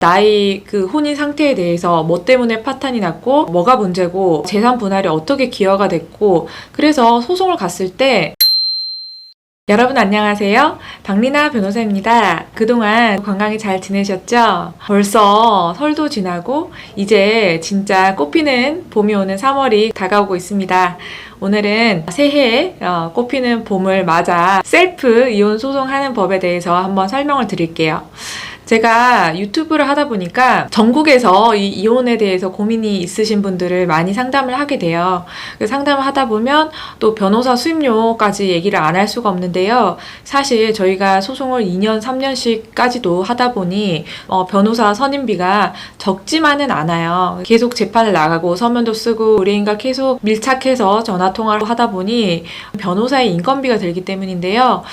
나의 그 혼인 상태에 대해서 뭐 때문에 파탄이 났고 뭐가 문제고 재산 분할이 어떻게 기여가 됐고 그래서 소송을 갔을 때 여러분 안녕하세요. 박리나 변호사입니다. 그동안 건강히 잘 지내셨죠? 벌써 설도 지나고 이제 진짜 꽃피는 봄이 오는 3월이 다가오고 있습니다. 오늘은 새해에 꽃피는 봄을 맞아 셀프 이혼 소송하는 법에 대해서 한번 설명을 드릴게요. 제가 유튜브를 하다 보니까 전국에서 이 이혼에 대해서 고민이 있으신 분들을 많이 상담을 하게 돼요. 상담을 하다 보면 또 변호사 수임료까지 얘기를 안 할 수가 없는데요. 사실 저희가 소송을 2년, 3년씩까지도 하다 보니 변호사 선임비가 적지만은 않아요. 계속 재판을 나가고 서면도 쓰고 의뢰인과 계속 밀착해서 전화통화를 하다 보니 변호사의 인건비가 들기 때문인데요.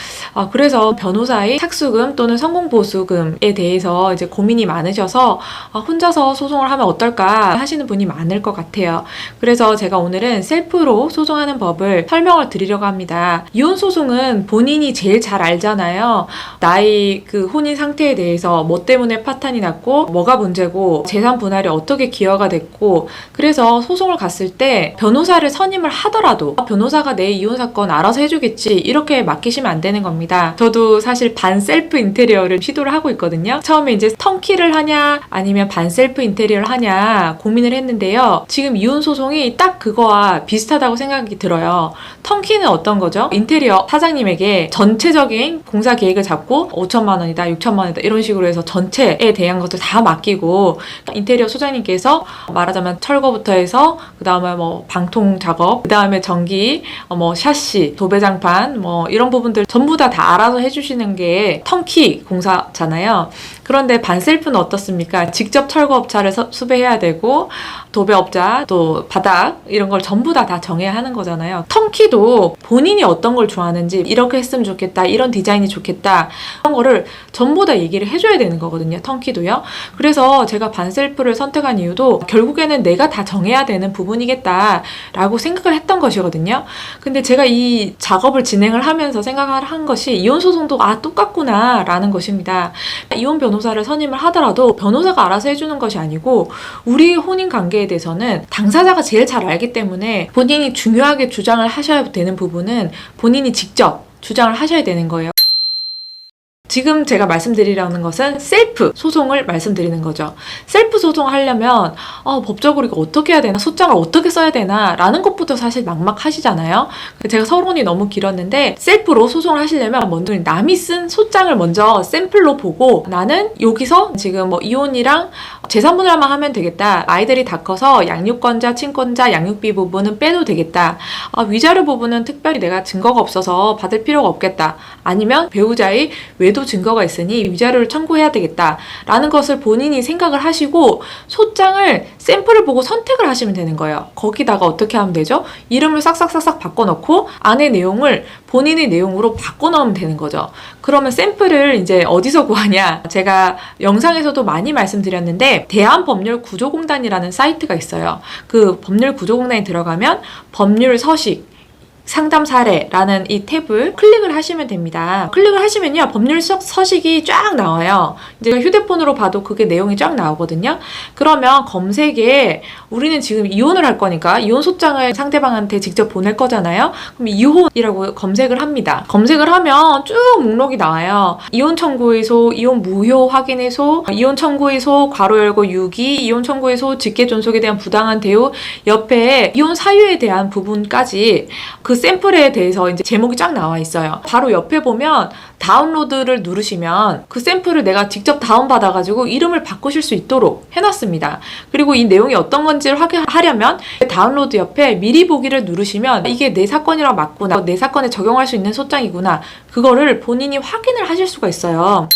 그래서 변호사의 착수금 또는 성공보수금에 대해서 이제 고민이 많으셔서 혼자서 소송을 하면 어떨까 하시는 분이 많을 것 같아요. 그래서 제가 오늘은 셀프로 소송하는 법을 설명을 드리려고 합니다. 이혼 소송은 본인이 제일 잘 알잖아요. 나의 그 혼인 상태에 대해서 뭐 때문에 파탄이 났고 뭐가 문제고 재산 분할이 어떻게 기여가 됐고 그래서 소송을 갔을 때 변호사를 선임을 하더라도 변호사가 내 이혼 사건 알아서 해주겠지 이렇게 맡기시면 안 되는 겁니다. 저도 사실 반 셀프 인테리어를 시도를 하고 있거든요. 처음에 이제 턴키를 하냐 아니면 반 셀프 인테리어를 하냐 고민을 했는데요. 지금 이혼 소송이 딱 그거와 비슷하다고 생각이 들어요. 턴키는 어떤 거죠? 인테리어 사장님에게 전체적인 공사 계획을 잡고 5천만 원이다, 6천만 원이다 이런 식으로 해서 전체에 대한 것들 다 맡기고 인테리어 소장님께서 말하자면 철거부터 해서 그 다음에 뭐 방통 작업, 그 다음에 전기, 뭐 샤시, 도배장판 뭐 이런 부분들 전부 다 알아서 해주시는 게 턴키 공사잖아요. 그런데 반셀프는 어떻습니까? 직접 철거업자를 수배해야 되고 도배업자 또 바닥 이런 걸 전부 다 정해야 하는 거잖아요. 턴키도 본인이 어떤 걸 좋아하는지 이렇게 했으면 좋겠다, 이런 디자인이 좋겠다 이런 거를 전부 다 얘기를 해줘야 되는 거거든요. 턴키도요. 그래서 제가 반셀프를 선택한 이유도 결국에는 내가 다 정해야 되는 부분이겠다 라고 생각을 했던 것이거든요. 근데 제가 이 작업을 진행을 하면서 생각을 한 것이 이혼 소송도 똑같구나 라는 것입니다. 이혼 변호사를 선임을 하더라도 변호사가 알아서 해주는 것이 아니고 우리 혼인 관계에 대해서는 당사자가 제일 잘 알기 때문에 본인이 중요하게 주장을 하셔야 되는 부분은 본인이 직접 주장을 하셔야 되는 거예요. 지금 제가 말씀드리려는 것은 셀프 소송을 말씀드리는 거죠. 셀프 소송을 하려면 법적으로 이거 어떻게 해야 되나, 소장을 어떻게 써야 되나 라는 것부터 사실 막막하시잖아요. 제가 서론이 너무 길었는데 셀프로 소송을 하시려면 먼저 남이 쓴 소장을 먼저 샘플로 보고 나는 여기서 지금 뭐 이혼이랑 재산 분할만 하면 되겠다. 아이들이 다 커서 양육권자, 친권자, 양육비 부분은 빼도 되겠다. 위자료 부분은 특별히 내가 증거가 없어서 받을 필요가 없겠다. 아니면 배우자의 외도 증거가 있으니 위자료를 청구해야 되겠다 라는 것을 본인이 생각을 하시고 소장을 샘플을 보고 선택을 하시면 되는 거예요. 거기다가 어떻게 하면 되죠? 이름을 싹싹싹싹 바꿔놓고 안에 내용을 본인의 내용으로 바꿔넣으면 되는 거죠. 그러면 샘플을 이제 어디서 구하냐? 제가 영상에서도 많이 말씀드렸는데 대한법률구조공단이라는 사이트가 있어요. 그 법률구조공단에 들어가면 법률 서식 상담 사례라는 이 탭을 클릭을 하시면 됩니다. 클릭을 하시면요 법률 서식이 쫙 나와요. 이제 휴대폰으로 봐도 그게 내용이 쫙 나오거든요. 그러면 검색에 우리는 지금 이혼을 할 거니까 이혼 소장을 상대방한테 직접 보낼 거잖아요. 그럼 이혼이라고 검색을 합니다. 검색을 하면 쭉 목록이 나와요. 이혼 청구의소, 이혼 무효 확인의소, 이혼 청구의소 괄호 열고 유기, 이혼 청구의소 직계 존속에 대한 부당한 대우, 옆에 이혼 사유에 대한 부분까지 그 샘플에 대해서 이제 제목이 쫙 나와 있어요. 바로 옆에 보면 다운로드를 누르시면 그 샘플을 내가 직접 다운받아가지고 이름을 바꾸실 수 있도록 해놨습니다. 그리고 이 내용이 어떤 건지를 확인하려면 다운로드 옆에 미리 보기를 누르시면 이게 내 사건이랑 맞구나, 내 사건에 적용할 수 있는 소장이구나, 그거를 본인이 확인을 하실 수가 있어요.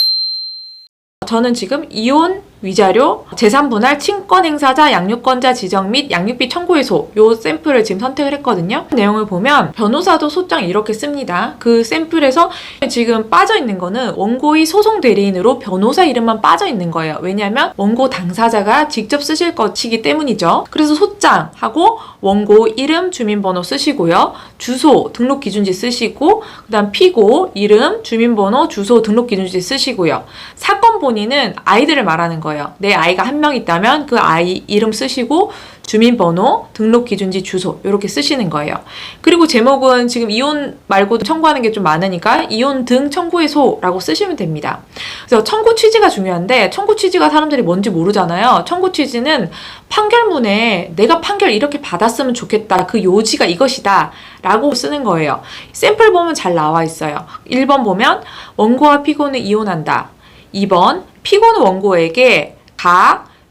저는 지금 이혼, 위자료, 재산분할, 친권행사자, 양육권자 지정 및 양육비 청구의소 요 샘플을 지금 선택을 했거든요. 내용을 보면 변호사도 소장 이렇게 씁니다. 그 샘플에서 지금 빠져있는 거는 원고의 소송 대리인으로 변호사 이름만 빠져있는 거예요. 왜냐하면 원고 당사자가 직접 쓰실 것이기 때문이죠. 그래서 소장하고 원고 이름, 주민번호 쓰시고요. 주소, 등록기준지 쓰시고 그 다음 피고, 이름, 주민번호, 주소, 등록기준지 쓰시고요. 사건 본위는 아이들을 말하는 거예요. 거예요. 내 아이가 한 명 있다면 그 아이 이름 쓰시고 주민번호, 등록기준지, 주소 이렇게 쓰시는 거예요. 그리고 제목은 지금 이혼 말고도 청구하는 게 좀 많으니까 이혼 등 청구의소라고 쓰시면 됩니다. 그래서 청구 취지가 중요한데 청구 취지가 사람들이 뭔지 모르잖아요. 청구 취지는 판결문에 내가 판결 이렇게 받았으면 좋겠다. 그 요지가 이것이다. 라고 쓰는 거예요. 샘플 보면 잘 나와 있어요. 1번 보면 원고와 피고는 이혼한다. 2번 피고는 원고에게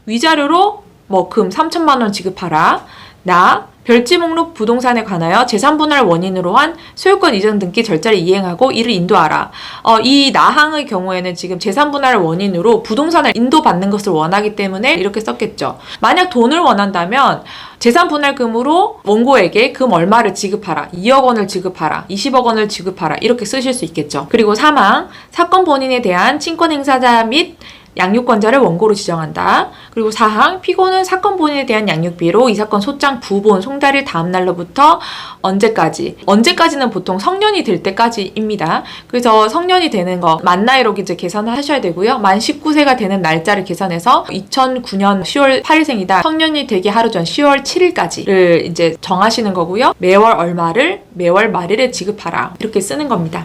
위자료로 금 3천만 원 지급하라. 별지 목록 부동산에 관하여 재산 분할 원인으로 한 소유권 이전 등기 절차를 이행하고 이를 인도하라. 이 나항의 경우에는 지금 재산 분할 원인으로 부동산을 인도받는 것을 원하기 때문에 이렇게 썼겠죠. 만약 돈을 원한다면 재산 분할금으로 원고에게 금 얼마를 지급하라. 2억 원을 지급하라. 20억 원을 지급하라. 이렇게 쓰실 수 있겠죠. 그리고 사건 본인에 대한 친권 행사자 및 양육권자를 원고로 지정한다. 그리고 피고는 사건 본인에 대한 양육비로 이 사건 소장 부본 송달일 다음 날로부터 언제까지는 보통 성년이 될 때까지입니다. 그래서 성년이 되는 거 만 나이로 이제 계산을 하셔야 되고요. 만 19세가 되는 날짜를 계산해서 2009년 10월 8일생이다. 성년이 되기 하루 전 10월 7일까지를 이제 정하시는 거고요. 매월 얼마를 매월 말일에 지급하라. 이렇게 쓰는 겁니다.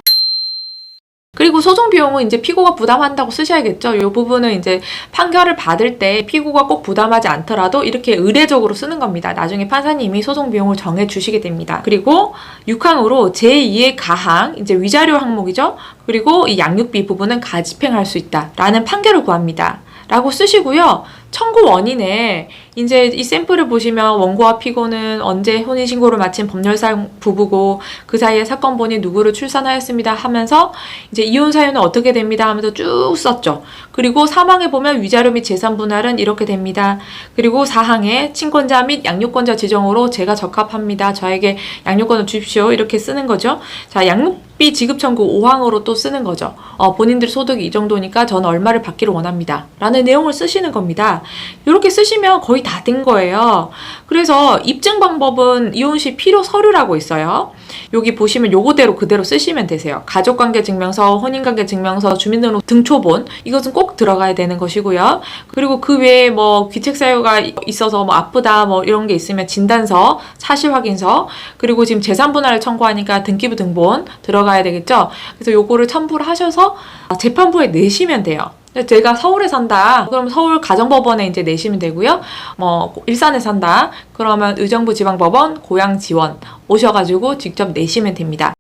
그리고 소송 비용은 이제 피고가 부담한다고 쓰셔야겠죠. 이 부분은 이제 판결을 받을 때 피고가 꼭 부담하지 않더라도 이렇게 의례적으로 쓰는 겁니다. 나중에 판사님이 소송 비용을 정해 주시게 됩니다. 그리고 6항으로 제2의 가항, 이제 위자료 항목이죠. 그리고 이 양육비 부분은 가집행할 수 있다. 라는 판결을 구합니다. 라고 쓰시고요. 청구 원인에 이제 이 샘플을 보시면 원고와 피고는 언제 혼인신고를 마친 법률상 부부고 그 사이에 사건 본인 누구를 출산하였습니다 하면서 이제 이혼 사유는 어떻게 됩니다 하면서 쭉 썼죠. 그리고 3항에 보면 위자료 및 재산 분할은 이렇게 됩니다. 그리고 4항에 친권자 및 양육권자 지정으로 제가 적합합니다. 저에게 양육권을 주십시오. 이렇게 쓰는 거죠. 자, 양육비 지급 청구 5항으로 또 쓰는 거죠. 본인들 소득이 이 정도니까 저는 얼마를 받기를 원합니다. 라는 내용을 쓰시는 겁니다. 이렇게 쓰시면 거의 다 된 거예요. 그래서 입증 방법은 이혼 시 필요 서류라고 있어요. 여기 보시면 요거대로 그대로 쓰시면 되세요. 가족관계증명서, 혼인관계증명서, 주민등록 등초본 이것은 꼭 들어가야 되는 것이고요. 그리고 그 외에 귀책사유가 있어서 아프다 이런 게 있으면 진단서, 사실확인서, 그리고 지금 재산분할을 청구하니까 등기부 등본 들어가야 되겠죠. 그래서 요거를 첨부를 하셔서 재판부에 내시면 돼요. 제가 서울에 산다. 그럼 서울 가정법원에 이제 내시면 되고요. 일산에 산다. 그러면 의정부 지방법원 고양 지원 오셔가지고 직접 내시면 됩니다.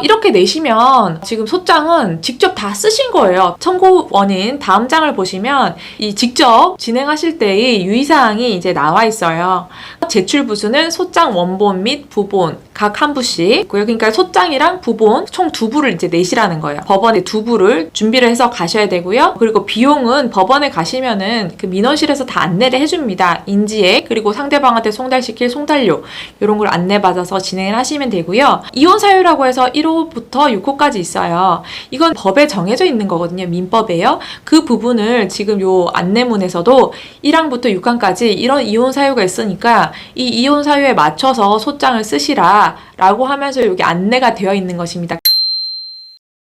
이렇게 내시면 지금 소장은 직접 다 쓰신 거예요. 청구 원인 다음 장을 보시면 이 직접 진행하실 때의 유의사항이 이제 나와 있어요. 제출 부수는 소장 원본 및 부본 각 한 부씩. 그러니까 소장이랑 부본 총 2부를 이제 내시라는 거예요. 법원에 2부를 준비를 해서 가셔야 되고요. 그리고 비용은 법원에 가시면은 그 민원실에서 다 안내를 해줍니다. 인지액 그리고 상대방한테 송달시킬 송달료 이런 걸 안내받아서 진행을 하시면 되고요. 이혼 사유라고 해서 1호부터 6호까지 있어요. 이건 법에 정해져 있는 거거든요. 민법에요. 그 부분을 지금 요 안내문에서도 1항부터 6항까지 이런 이혼 사유가 있으니까 이 이혼 사유에 맞춰서 소장을 쓰시라 라고 하면서 여기 안내가 되어 있는 것입니다.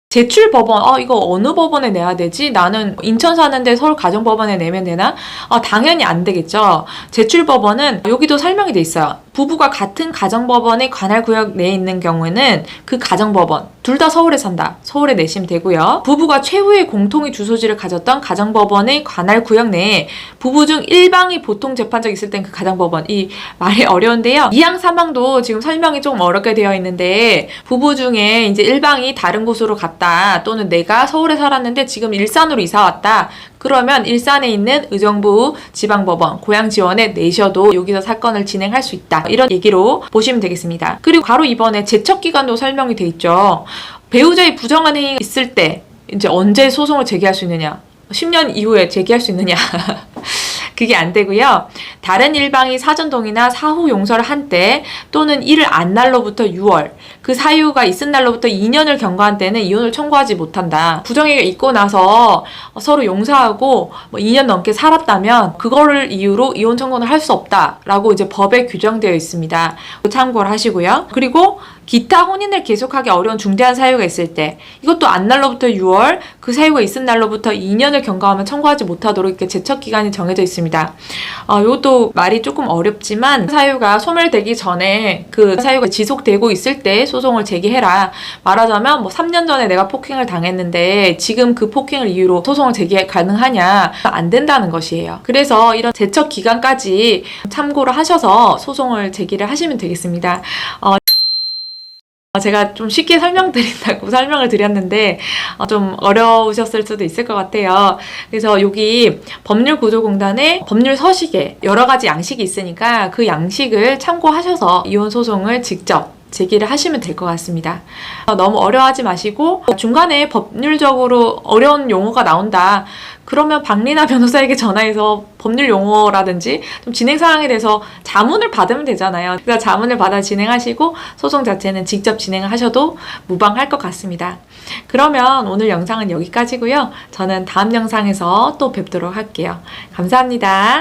제출 법원, 이거 어느 법원에 내야 되지? 나는 인천 사는데 서울 가정법원에 내면 되나? 당연히 안 되겠죠. 제출 법원은 여기도 설명이 돼 있어요. 부부가 같은 가정법원의 관할 구역 내에 있는 경우에는 그 가정법원, 둘 다 서울에 산다. 서울에 내시면 되고요. 부부가 최후의 공통의 주소지를 가졌던 가정법원의 관할 구역 내에 부부 중 1방이 보통 재판적 있을 땐 그 가정법원. 이 말이 어려운데요. 2항, 3항도 지금 설명이 좀 어렵게 되어 있는데 부부 중에 이제 1방이 다른 곳으로 갔다. 또는 내가 서울에 살았는데 지금 일산으로 이사 왔다. 그러면 일산에 있는 의정부 지방법원 고양지원에 내셔도 여기서 사건을 진행할 수 있다. 이런 얘기로 보시면 되겠습니다. 그리고 바로 이번에 제척기간도 설명이 돼 있죠. 배우자의 부정한 행위가 있을 때 이제 언제 소송을 제기할 수 있느냐? 10년 이후에 제기할 수 있느냐? 그게 안 되고요. 다른 일방이 사전 동의나 사후 용서를 한 때 또는 이를 안 날로부터 6월 그 사유가 있은 날로부터 2년을 경과한 때는 이혼을 청구하지 못한다. 부정행위가 있고 나서 서로 용서하고 2년 넘게 살았다면 그거를 이유로 이혼 청구는 할 수 없다라고 이제 법에 규정되어 있습니다. 참고를 하시고요. 그리고 기타 혼인을 계속하기 어려운 중대한 사유가 있을 때, 이것도 안 날로부터 6월, 그 사유가 있은 날로부터 2년을 경과하면 청구하지 못하도록 이렇게 제척 기간이 정해져 있습니다. 이것도 말이 조금 어렵지만 사유가 소멸되기 전에 그 사유가 지속되고 있을 때 소송을 제기해라. 말하자면 뭐 3년 전에 내가 폭행을 당했는데 지금 그 폭행을 이유로 소송을 제기 가능하냐? 안 된다는 것이에요. 그래서 이런 제척 기간까지 참고를 하셔서 소송을 제기를 하시면 되겠습니다. 제가 좀 쉽게 설명드린다고 설명을 드렸는데 좀 어려우셨을 수도 있을 것 같아요. 그래서 여기 법률구조공단의 법률 서식에 여러 가지 양식이 있으니까 그 양식을 참고하셔서 이혼 소송을 직접 제기를 하시면 될 것 같습니다. 너무 어려워하지 마시고 중간에 법률적으로 어려운 용어가 나온다. 그러면 박리나 변호사에게 전화해서 법률 용어라든지 좀 진행 상황에 대해서 자문을 받으면 되잖아요. 그래서 자문을 받아 진행하시고 소송 자체는 직접 진행을 하셔도 무방할 것 같습니다. 그러면 오늘 영상은 여기까지고요. 저는 다음 영상에서 또 뵙도록 할게요. 감사합니다.